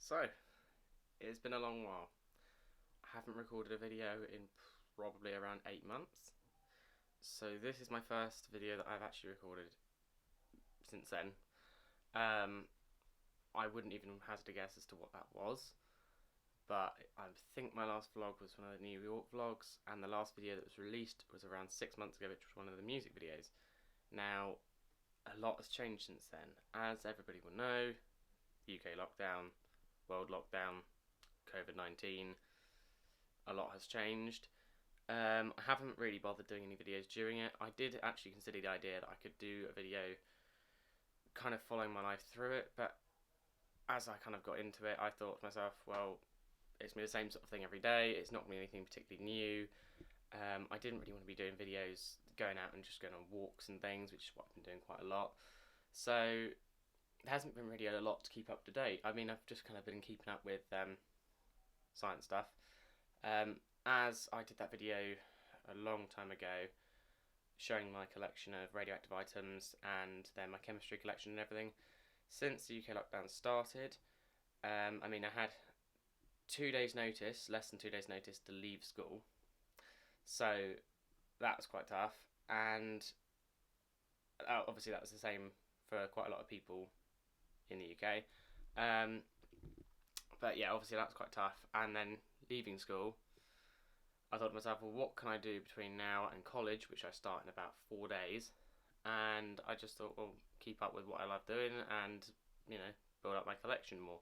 So, it's been a long while. I haven't recorded a video in probably around 8 months. So this is my first video that I've actually recorded since then. I wouldn't even hazard a guess as to what that was. But I think my last vlog was one of the New York vlogs, and the last video that was released was around 6 months ago, which was one of the music videos. Now, a lot has changed since then. As everybody will know, UK lockdown, world lockdown, COVID-19, a lot has changed. I haven't really bothered doing any videos during it. I did actually consider the idea that I could do a video kind of following my life through it, but as I kind of got into it, I thought to myself, well, it's going to be the same sort of thing every day, it's not going to be anything particularly new. I didn't really want to be doing videos going out and just going on walks and things, which is what I've been doing quite a lot. So there hasn't been really a lot to keep up to date. I mean, I've just kind of been keeping up with science stuff. As I did that video a long time ago, showing my collection of radioactive items and then my chemistry collection and everything, since the UK lockdown started, I mean, I had 2 days notice, less than 2 days notice to leave school. So that was quite tough, and obviously that was the same for quite a lot of people in the UK. But yeah, obviously that was quite tough. And then leaving school, I thought to myself, well, what can I do between now and college, which I start in about 4 days? And I just thought, well, keep up with what I love doing and, you know, build up my collection more.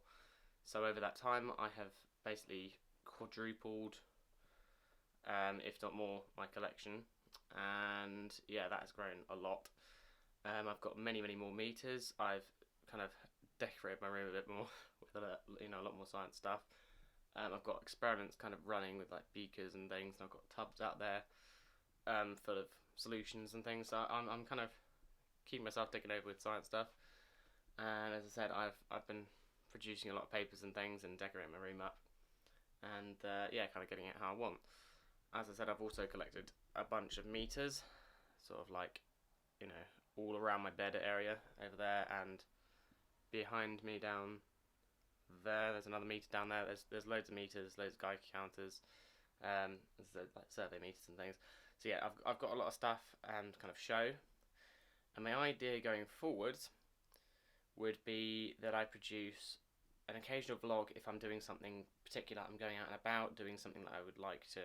So over that time, I have basically quadrupled, if not more, my collection. And yeah, that has grown a lot. I've got many more meters. I've kind of decorated my room a bit more with a lot more science stuff. I've got experiments kind of running with like beakers and things, and I've got tubs out there full of solutions and things. So I'm kind of keeping myself taken over with science stuff. And as I said, I've been producing a lot of papers and things and decorating my room up, and yeah, kind of getting it how I want. As I said, I've also collected a bunch of meters, sort of like, you know, all around my bed area over there, and behind me down there's another meter down there. There's loads of meters, loads of Geiger counters, there's like survey meters and things. So yeah, I've got a lot of stuff and kind of show. And my idea going forwards would be that I produce an occasional vlog if I'm doing something particular. I'm going out and about, doing something that I would like to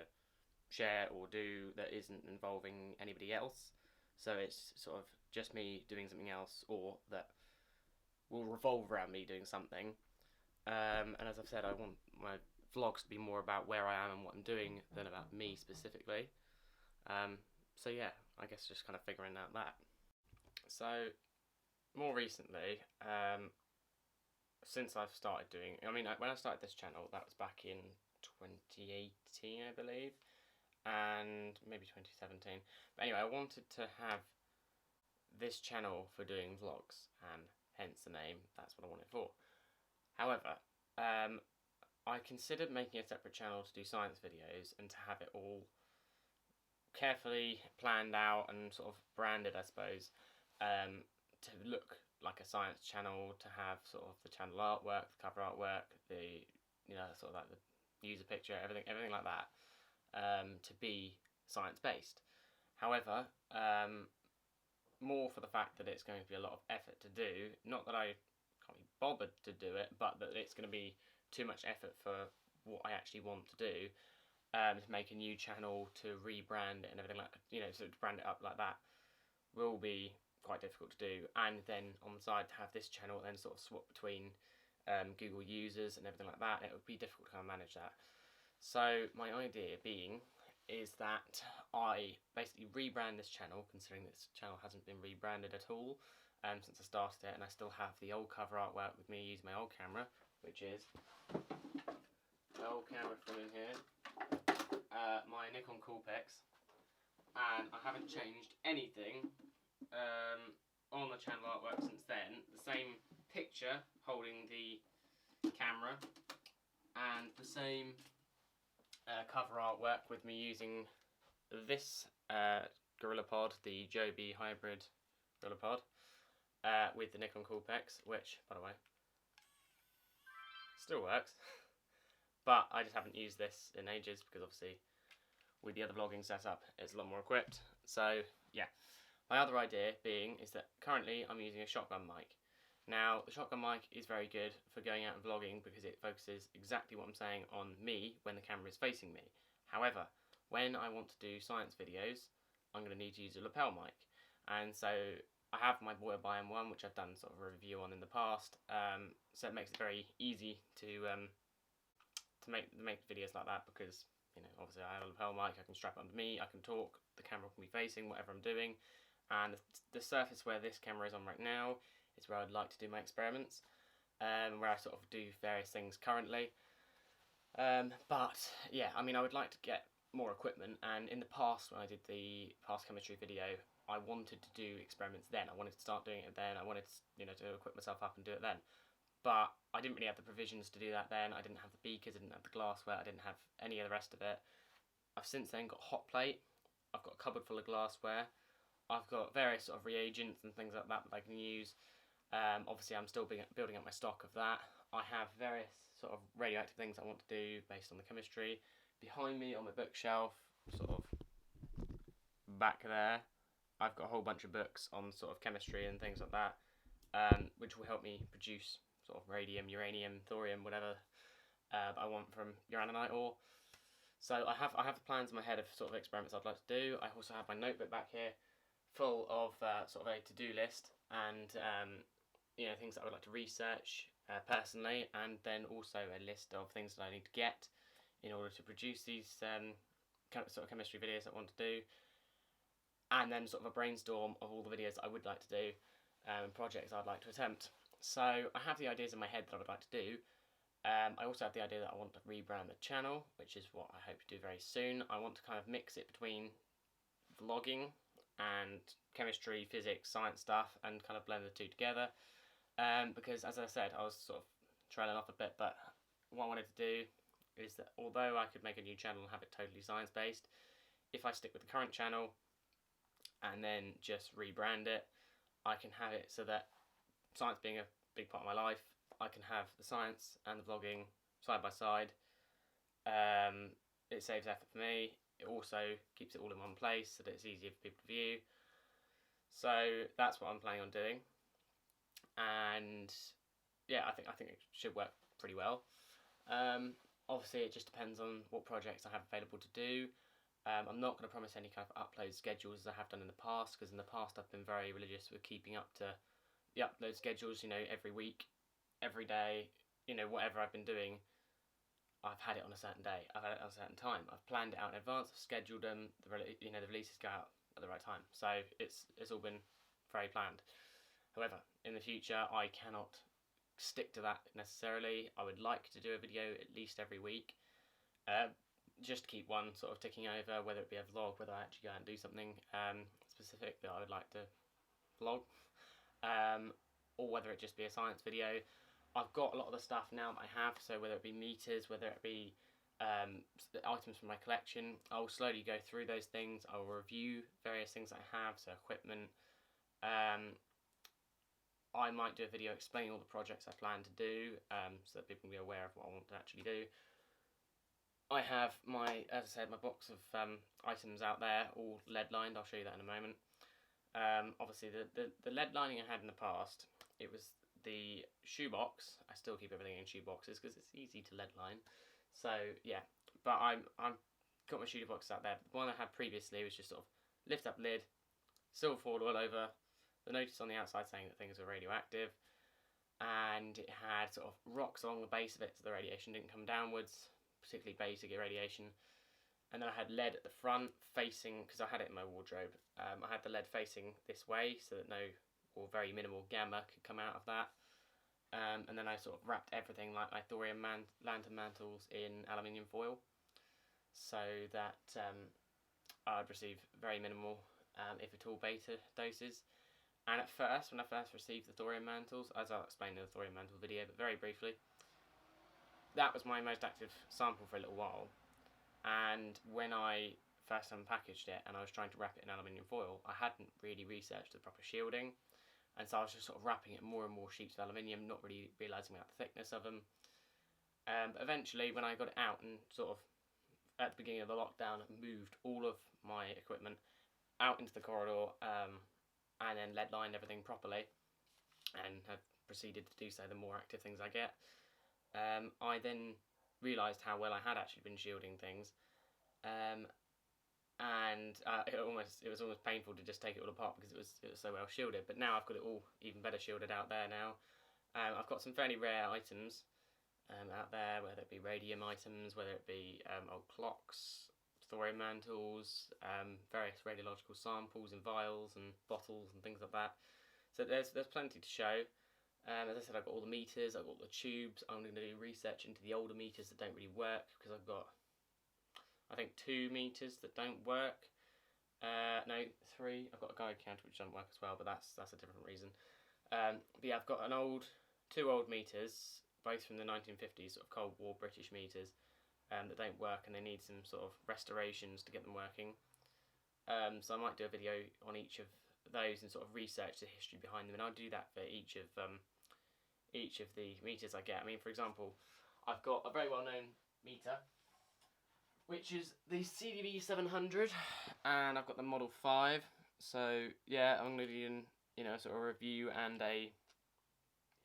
share or do that isn't involving anybody else. So it's sort of just me doing something else, or that will revolve around me doing something. And as I've said, I want my vlogs to be more about where I am and what I'm doing than about me specifically. So yeah, I guess just kind of figuring out that. So more recently, since I've started doing, I mean, when I started this channel, that was back in 2018, I believe, and maybe 2017. But anyway, I wanted to have this channel for doing vlogs, and hence the name. That's what I want it for. However, I considered making a separate channel to do science videos and to have it all carefully planned out and sort of branded, I suppose, to look like a science channel, to have sort of the channel artwork, the cover artwork, the, you know, sort of like the user picture, everything like that, to be science based. However, more for the fact that it's going to be a lot of effort to do, not that I can't be bothered to do it, but that it's going to be too much effort for what I actually want to do, to make a new channel, to rebrand it and everything like, you know, so to brand it up like that will be quite difficult to do. And then on the side to have this channel and then sort of swap between Google users and everything like that, it would be difficult to kind of manage that. So my idea being is that I basically rebrand this channel, considering this channel hasn't been rebranded at all since I started it, and I still have the old cover artwork with me using my old camera, which is my old camera from in here, my Nikon Coolpix, and I haven't changed anything on the channel artwork since then. The same picture holding the camera, and the same cover artwork with me using this Gorillapod, the Joby hybrid Gorillapod, with the Nikon Coolpix, which, by the way, Still works. But I just haven't used this in ages because obviously with the other vlogging setup it's a lot more equipped. So yeah, my other idea being is that currently I'm using a shotgun mic. Now the shotgun mic is very good for going out and vlogging because it focuses exactly what I'm saying on me when the camera is facing me. However, when I want to do science videos, I'm going to need to use a lapel mic. And so I have my Boya M1, which I've done sort of a review on in the past. So it makes it very easy to make videos like that because, you know, obviously I have a lapel mic, I can strap it under me, I can talk, the camera can be facing whatever I'm doing, and the surface where this camera is on right now is where I'd like to do my experiments, where I sort of do various things currently. But yeah, I mean, I would like to get more equipment, and in the past when I did the past chemistry video, I wanted to do experiments then. I wanted to start doing it then. I wanted to, you know, to equip myself up and do it then. But I didn't really have the provisions to do that then. I didn't have the beakers, I didn't have the glassware, I didn't have any of the rest of it. I've since then got a hot plate, I've got a cupboard full of glassware, I've got various sort of reagents and things like that I can use. Obviously I'm still building up my stock of that. I have various sort of radioactive things I want to do based on the chemistry. Behind me on my bookshelf, sort of back there, I've got a whole bunch of books on sort of chemistry and things like that, which will help me produce sort of radium, uranium, thorium, whatever I want from uraninite ore. So I have plans in my head of sort of experiments I'd like to do. I also have my notebook back here full of sort of a to-do list and you know, things that I would like to research personally, and then also a list of things that I need to get in order to produce these kind of sort of chemistry videos that I want to do, and then sort of a brainstorm of all the videos that I would like to do and projects I'd like to attempt. So I have the ideas in my head that I would like to do. I also have the idea that I want to rebrand the channel, which is what I hope to do very soon. I want to kind of mix it between vlogging and chemistry, physics, science stuff, and kind of blend the two together. Because as I said, I was sort of trailing off a bit, but what I wanted to do is that although I could make a new channel and have it totally science based, if I stick with the current channel and then just rebrand it, I can have it so that science being a big part of my life, I can have the science and the vlogging side by side. It saves effort for me. It also keeps it all in one place so that it's easier for people to view. So that's what I'm planning on doing, and yeah, I think it should work pretty well. Obviously, it just depends on what projects I have available to do. I'm not going to promise any kind of upload schedules as I have done in the past, because in the past I've been very religious with keeping up to the upload schedules, you know, every week, every day, you know, whatever I've been doing, I've had it on a certain day, I've had it on a certain time, I've planned it out in advance, I've scheduled them, you know, the releases go out at the right time, so it's all been very planned. However, in the future I cannot stick to that necessarily. I would like to do a video at least every week, just to keep one sort of ticking over, whether it be a vlog, whether I actually go out and do something specific that I would like to vlog, or whether it just be a science video. I've got a lot of the stuff now that I have, so whether it be meters, whether it be items from my collection, I'll slowly go through those things. I'll review various things that I have, so equipment. I might do a video explaining all the projects I plan to do, so that people can be aware of what I want to actually do. I have my, as I said, my box of items out there, all lead lined. I'll show you that in a moment. Obviously, the lead lining I had in the past, it was the shoebox. I still keep everything in shoe boxes because it's easy to lead line. So yeah, but I'm got my shoebox out there. The one I had previously was just sort of lift up lid, silver foil all over, the notice on the outside saying that things were radioactive, and it had sort of rocks along the base of it so the radiation didn't come downwards, particularly basic irradiation. And then I had lead at the front facing, because I had it in my wardrobe, I had the lead facing this way so that no or very minimal gamma could come out of that. And then I sort of wrapped everything like thorium lantern mantles in aluminium foil so that I'd receive very minimal, if at all, beta doses. And at first, when I first received the thorium mantles, as I'll explain in the thorium mantle video, but very briefly, that was my most active sample for a little while. And when I first unpackaged it and I was trying to wrap it in aluminium foil, I hadn't really researched the proper shielding, and so I was just sort of wrapping it more and more sheets of aluminium, not really realising about the thickness of them. But eventually, when I got it out and sort of at the beginning of the lockdown, moved all of my equipment out into the corridor, and then lead lined everything properly, and have proceeded to do so the more active things I get. I then realised how well I had actually been shielding things, and it was almost painful to just take it all apart because it was so well shielded. But now I've got it all even better shielded out there now. I've got some fairly rare items out there, whether it be radium items, whether it be old clocks, thorium mantles, various radiological samples in vials and bottles and things like that. So there's plenty to show. As I said, I've got all the meters, I've got all the tubes. I'm going to do research into the older meters that don't really work, because I've got, I think, 2 meters that don't work. No, 3. I've got a guide counter which doesn't work as well, but that's a different reason. But yeah, I've got 2 old meters, both from the 1950s, sort of Cold War British meters, that don't work, and they need some sort of restorations to get them working. So I might do a video on each of those and sort of research the history behind them, and I'll do that for each of the meters I get. I mean, for example, I've got a very well-known meter, which is the CDV 700, and I've got the Model 5. So yeah, I'm going to do sort of a review and a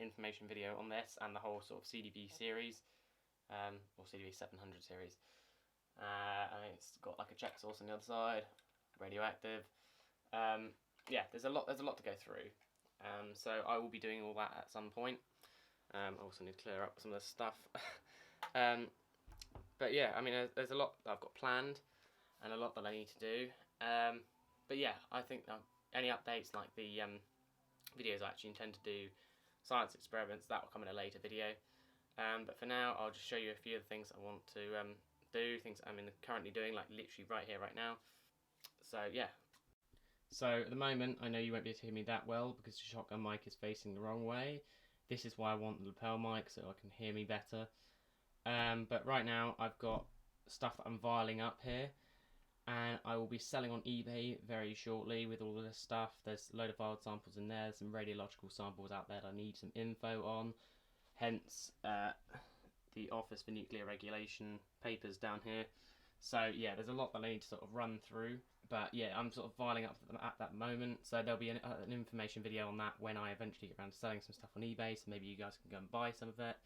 information video on this and the whole sort of CDV series, or CDV 700 series. And it's got like a check source on the other side, radioactive. Yeah, there's a lot to go through. So I will be doing all that at some point. I also need to clear up some of this stuff. But yeah, I mean, there's a lot that I've got planned and a lot that I need to do. But yeah, I think that any updates, like the videos I actually intend to do, science experiments, that will come in a later video. But for now, I'll just show you a few of the things I want to do, things I'm currently doing, like literally right here, right now. So yeah. So at the moment, I know you won't be able to hear me that well because the shotgun mic is facing the wrong way. This is why I want the lapel mic, so I can hear me better. But right now, I've got stuff that I'm vialing up here, and I will be selling on eBay very shortly with all of this stuff. There's a load of vial samples in there, some radiological samples out there that I need some info on, hence the Office for Nuclear Regulation papers down here. So yeah, there's a lot that I need to sort of run through, but yeah, I'm sort of vialing up at that moment, so there'll be an information video on that when I eventually get around to selling some stuff on eBay, so maybe you guys can go and buy some of it.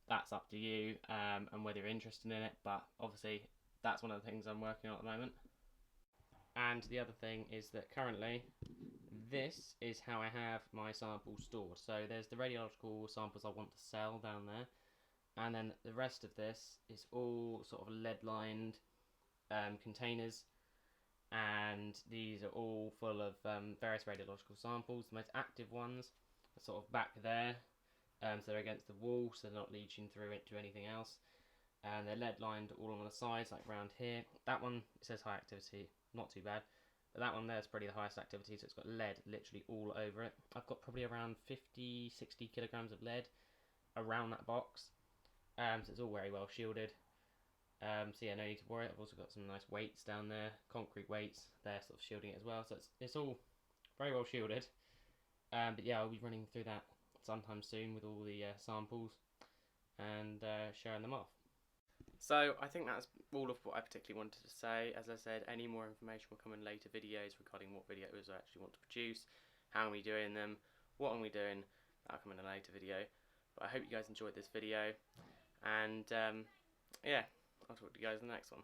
That's up to you, and whether you're interested in it, but obviously that's one of the things I'm working on at the moment. And the other thing is that currently, this is how I have my samples stored. So there's the radiological samples I want to sell down there, and then the rest of this is all sort of lead-lined containers, and these are all full of various radiological samples. The most active ones are sort of back there, so they're against the wall, so they're not leaching through into anything else. And they're lead lined all on the sides, like around here. That one, it says high activity, not too bad. But that one there is probably the highest activity, so it's got lead literally all over it. I've got probably around 50-60 kilograms of lead around that box. So it's all very well shielded. So yeah, no need to worry. I've also got some nice weights down there, concrete weights. They're sort of shielding it as well, so it's all very well shielded. But yeah, I'll be running through that sometime soon with all the samples and showing them off. So I think that's all of what I particularly wanted to say. As I said, any more information will come in later videos regarding what videos I actually want to produce, how are we doing them, what are we doing. That'll come in a later video. But I hope you guys enjoyed this video, and yeah, I'll talk to you guys in the next one.